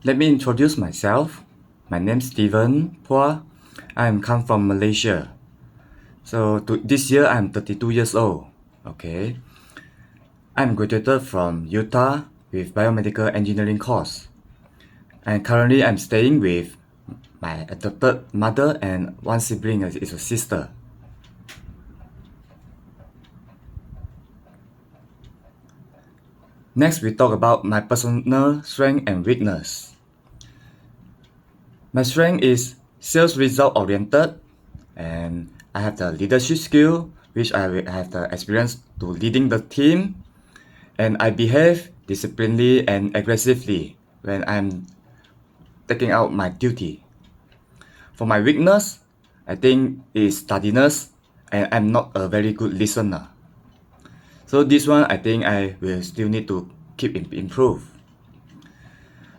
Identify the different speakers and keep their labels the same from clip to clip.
Speaker 1: Let me introduce myself. My name is Steven Phua. I am come from Malaysia. So this year I'm 32 years old. Okay. I'm graduated from Utah with biomedical engineering course. And currently I'm staying with my adopted mother and one sibling is a sister. Next, we talk about my personal strength and weakness. My strength is sales result oriented, and I have the leadership skill, which I have the experience to leading the team, and I behave disciplinedly and aggressively when I'm taking out my duty. For my weakness, I think is sturdiness, and I'm not a very good listener. So this one, I think I will still need to keep improve.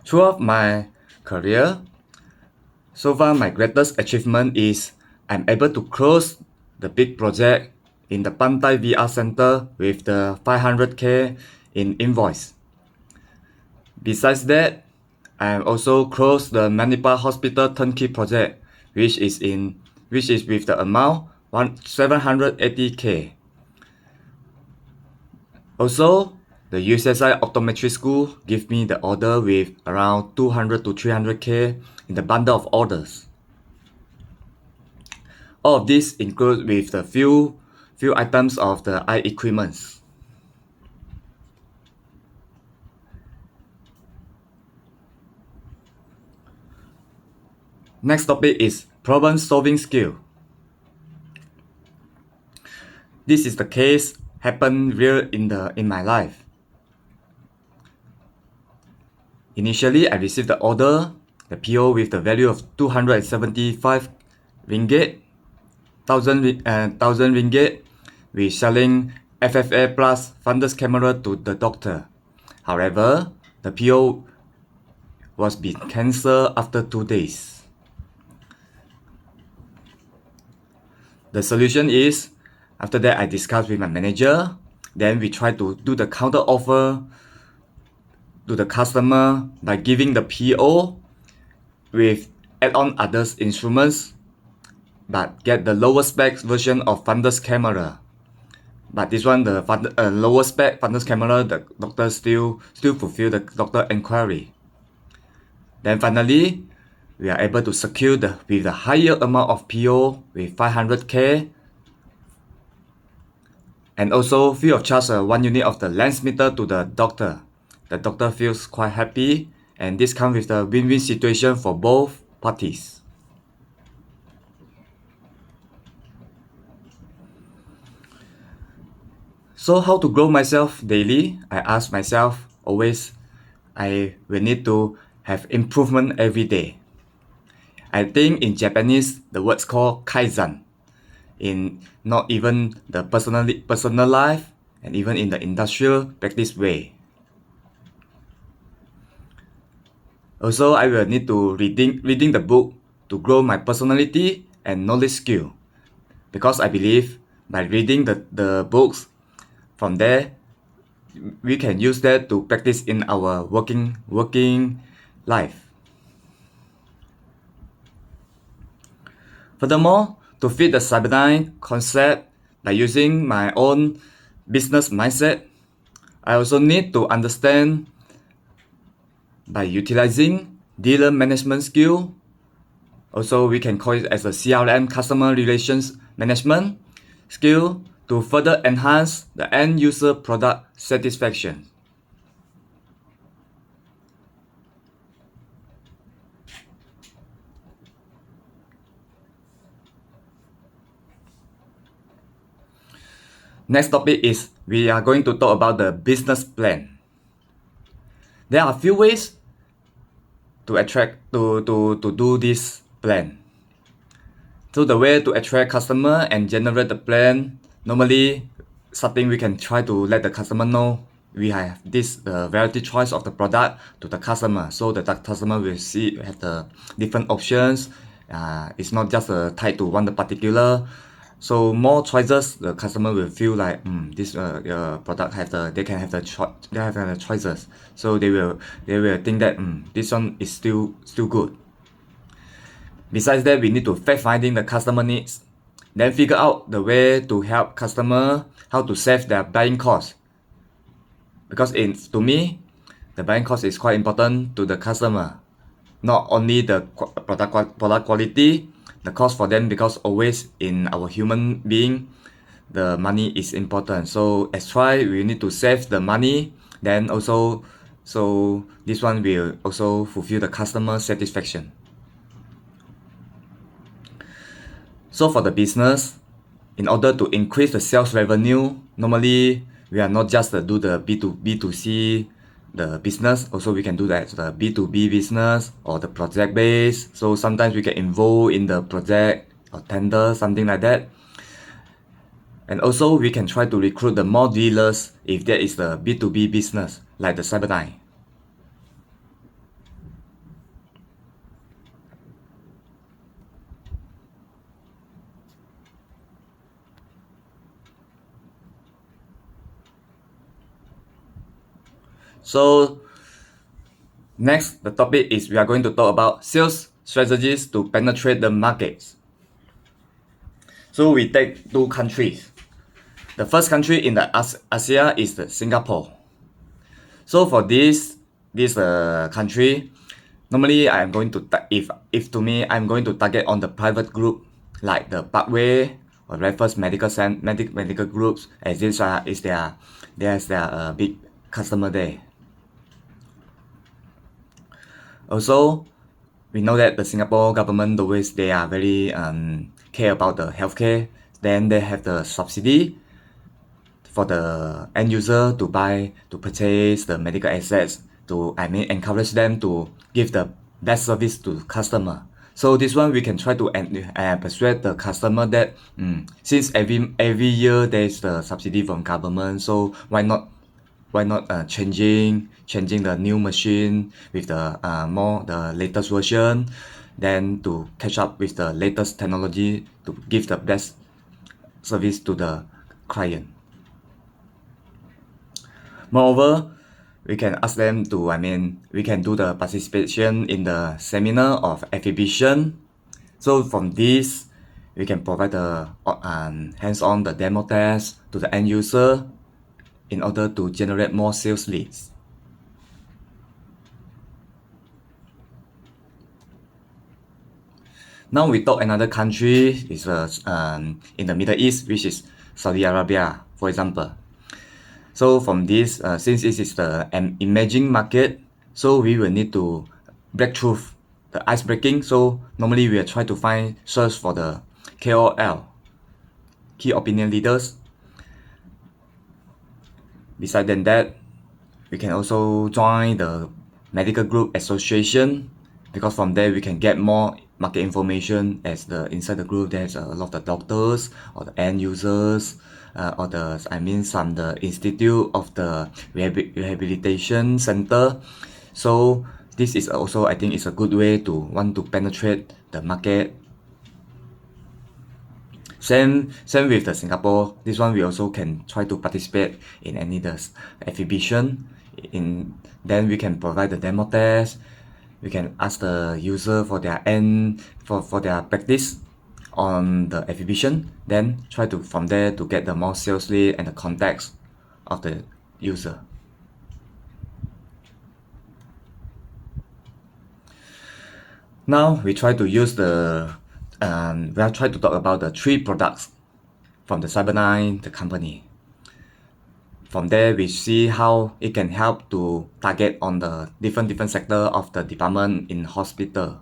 Speaker 1: Throughout my career, so far my greatest achievement is I'm able to close the big project in the Pantai VR Center with the 500k in invoice. Besides that, I also closed the Manipal Hospital turnkey project, which is with the amount 780k. Also, the USSI Optometry School gave me the order with around 200 to 300k in the bundle of orders. All of this includes with the few items of the eye equipments. Next topic is problem solving skill. This is the case happened real in my life. Initially, I received the order, the PO with the value of 275 ringgit, 1000 ringgit, with selling FFA plus fundus camera to the doctor. However, the PO was being cancelled after 2 days. The solution is, after that I discussed with my manager, then we try to do the counter offer to the customer by giving the PO with add-on others instruments, but get the lower spec version of fundus camera. But this one, the lower spec fundus camera, the doctor still fulfill the doctor inquiry. Then finally, we are able to secure with the higher amount of PO with 500k, and also free of charge 1 unit of the lens meter to the doctor. The doctor feels quite happy, and this comes with the win-win situation for both parties. So how to grow myself daily? I ask myself always, I will need to have improvement every day. I think in Japanese, the word's called kaizen. In not even the personal life, and even in the industrial practice way. Also, I will need to reading the book to grow my personality and knowledge skill, because I believe by reading the books, from there we can use that to practice in our working life. Furthermore, to fit the Cyberdyne concept by using my own business mindset, I also need to understand by utilizing dealer management skill. Also, we can call it as a CRM, customer relations management skill, to further enhance the end user product satisfaction. Next topic is we are going to talk about the business plan. There are a few ways to do this plan. So the way to attract customer and generate the plan, normally something we can try to let the customer know we have this variety choice of the product to the customer, so that the customer will have the different options. It's not just tied to one particular So more choices, the customer will feel like this product have they can have the choices. So they will think that this one is still good. Besides that, we need to fact finding the customer needs, then figure out the way to help customer how to save their buying cost. Because to me, the buying cost is quite important to the customer. Not only the product quality, the cost for them, because always in our human being, the money is important. So as try we need to save the money, then also so this one will also fulfill the customer satisfaction. So for the business, in order to increase the sales revenue, normally we are not just do the B2C the business, also we can do that the B2B business or the project base. So sometimes we get involved in the project or tender, something like that. And also we can try to recruit the more dealers if that is the B2B business like the Cyberdyne. So next, the topic is we are going to talk about sales strategies to penetrate the markets. So we take two countries. The first country in the Asia is the Singapore. So for this country, normally I'm going to if to me I'm going to target on the private group like the Parkway or Raffles medical groups, as this is there's their big customer there. Also, we know that the Singapore government always they are very care about the healthcare. Then they have the subsidy for the end user to purchase the medical assets, to encourage them to give the best service to customer. So this one we can try to persuade the customer that since every year there is the subsidy from government, so why not changing the new machine with the more the latest version, then to catch up with the latest technology to give the best service to the client. Moreover, we can ask them to we can do the participation in the seminar of exhibition. So from this we can provide the hands-on the demo test to the end user in order to generate more sales leads. Now we talk another country is in the Middle East, which is Saudi Arabia, for example. So from this, since this is an emerging market, so we will need to break through the ice breaking. So normally we will try to search for the KOL, key opinion leaders. Besides than that, we can also join the medical group association, because from there we can get more market information, as inside the group there's a lot of the doctors or the end users or some the institute of the rehabilitation center. So this is also, I think, is a good way to want to penetrate the market. Same with the Singapore. This one we also can try to participate in any exhibition. Then we can provide the demo test. We can ask the user for their for their practice on the exhibition. Then try to from there to get the more sales lead and the contacts of the user. Now we try to use we have tried to talk about the 3 products from the Cyberdyne, the company. From there, we see how it can help to target on the different sector of the department in hospital.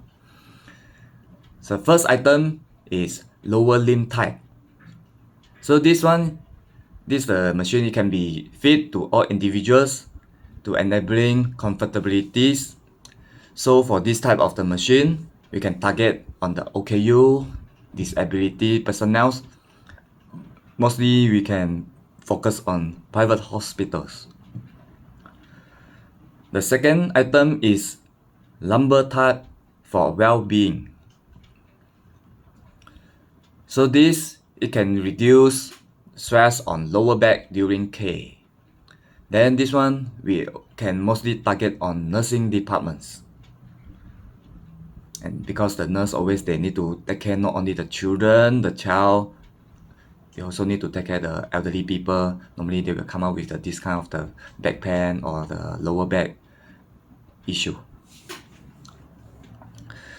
Speaker 1: So first item is lower limb type. So this machine, it can be fit to all individuals to enabling comfortabilities. So for this type of the machine, we can target on the OKU, disability personnel. Mostly we can focus on private hospitals. The second item is lumbar type for well-being. So this it can reduce stress on lower back during K. Then this one we can mostly target on nursing departments. And because the nurse always they need to take care not only the children, the child, they also need to take care the elderly people. Normally they will come out with this kind of the back pain or the lower back issue.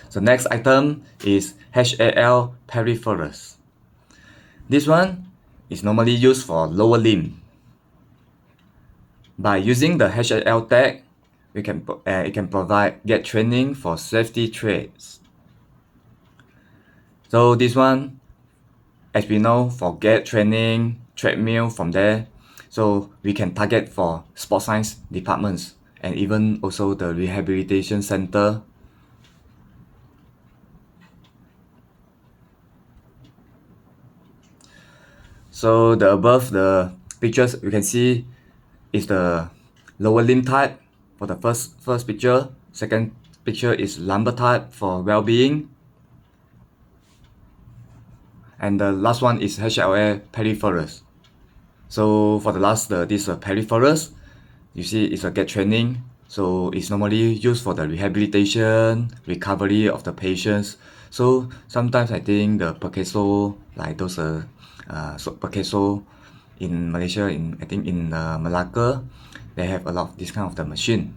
Speaker 1: So next item is HAL peripherals. This one is normally used for lower limb. By using the HAL tag, it can get training for safety trades. So this one, as we know, for get training, treadmill from there, so we can target for sports science departments and even also the rehabilitation center. So the above the pictures you can see is the lower limb type for the first picture. Second picture is lumbar type for well-being. And the last one is HLA peripherals. So for the last, this peripherals, you see it's a get training. So it's normally used for the rehabilitation, recovery of the patients. So sometimes I think the Perkeso, like those Perkeso in Malaysia, I think in Malacca, they have a lot of this kind of the machine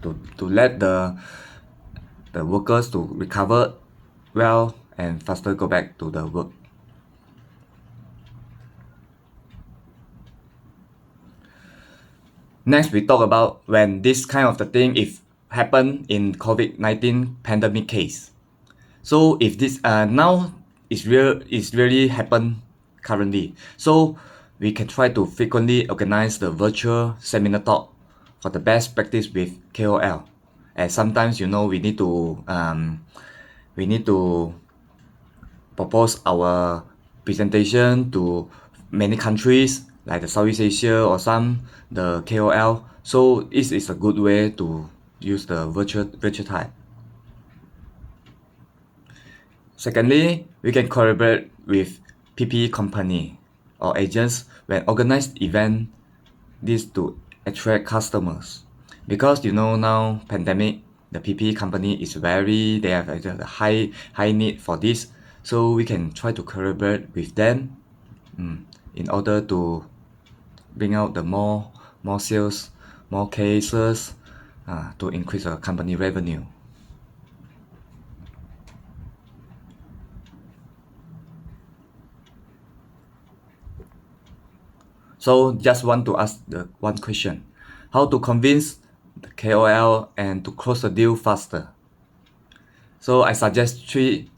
Speaker 1: to let the workers to recover well and faster go back to the work. Next, we talk about when this kind of the thing if happen in COVID-19 pandemic case. So if this now is really happen currently. So we can try to frequently organize the virtual seminar talk for the best practice with KOL. And sometimes we need to propose our presentation to many countries like the Southeast Asia or the KOL. So this is a good way to use the virtual type. Secondly, we can collaborate with PPE company or agents when organized event this to attract customers. Because now pandemic, the PPE company is they have a high need for this. So we can try to collaborate with them in order to bring out the more sales, more cases to increase our company revenue. So just want to ask the one question: how to convince the KOL and to close the deal faster? So I suggest three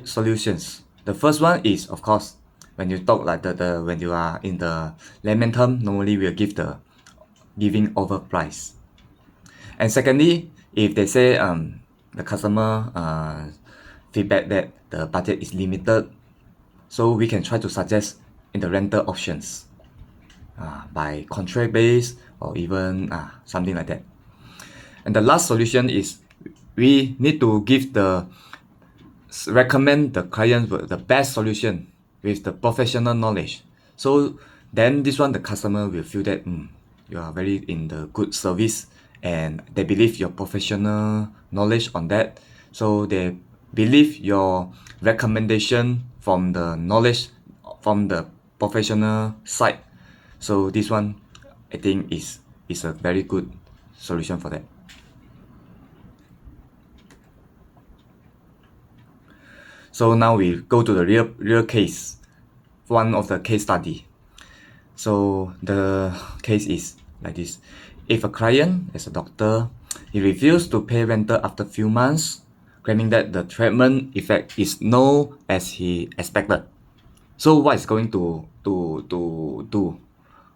Speaker 1: solutions. The first one is, of course, when you talk like when you are in the layman term, normally we'll giving over price. And secondly, if they say the customer feedback that the budget is limited, so we can try to suggest in the rental options by contract base or even something like that. And the last solution is we need to recommend the client the best solution with the professional knowledge. So then this one the customer will feel that you are very in the good service and they believe your professional knowledge on that. So they believe your recommendation from the knowledge from the professional side. So this one I think is a very good solution for that. So now we go to the real case, one of the case study. So the case is like this: if a client as a doctor, he refused to pay rental after few months, claiming that the treatment effect is no as he expected. So what is going to do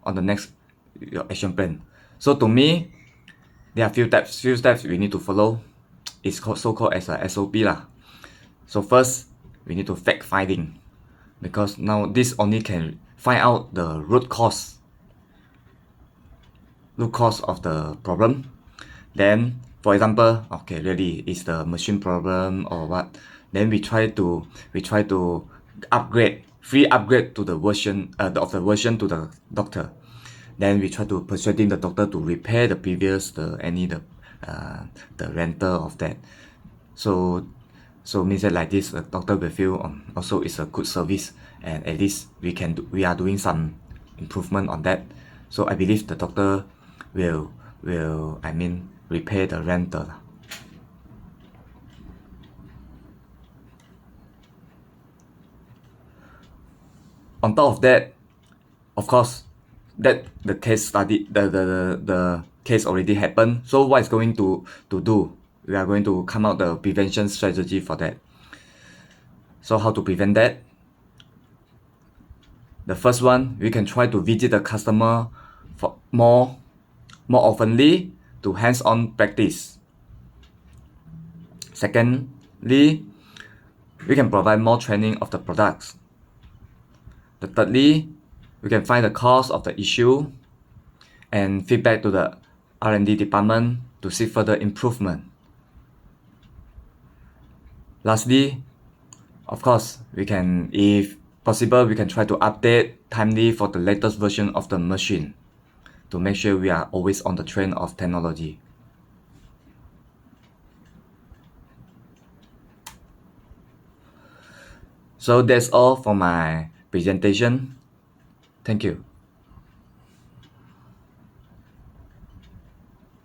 Speaker 1: on the next action plan? So to me, there are few steps we need to follow. It's so-called as a SOP lah. So first, we need to fact finding, because now this only can find out the root cause of the problem. Then, for example, okay, really is the machine problem or what? then we try to upgrade, free upgrade to the version of the version to the doctor. Then we try to persuading the doctor to repair the previous the renter of that. So means that like this, the doctor will feel also it's a good service, and at least we are doing some improvement on that. So I believe the doctor will repair the renter. On top of that, of course, that the case study, the case already happened. So what is going to do? We are going to come out the prevention strategy for that. So how to prevent that? The first one, we can try to visit the customer for more oftenly to hands-on practice. Secondly, we can provide more training of the products. Thirdly, we can find the cause of the issue and feedback to the R&D department to seek further improvement. Lastly, of course, we can, if possible, we can try to update timely for the latest version of the machine to make sure we are always on the trend of technology. So that's all for my presentation. Thank you.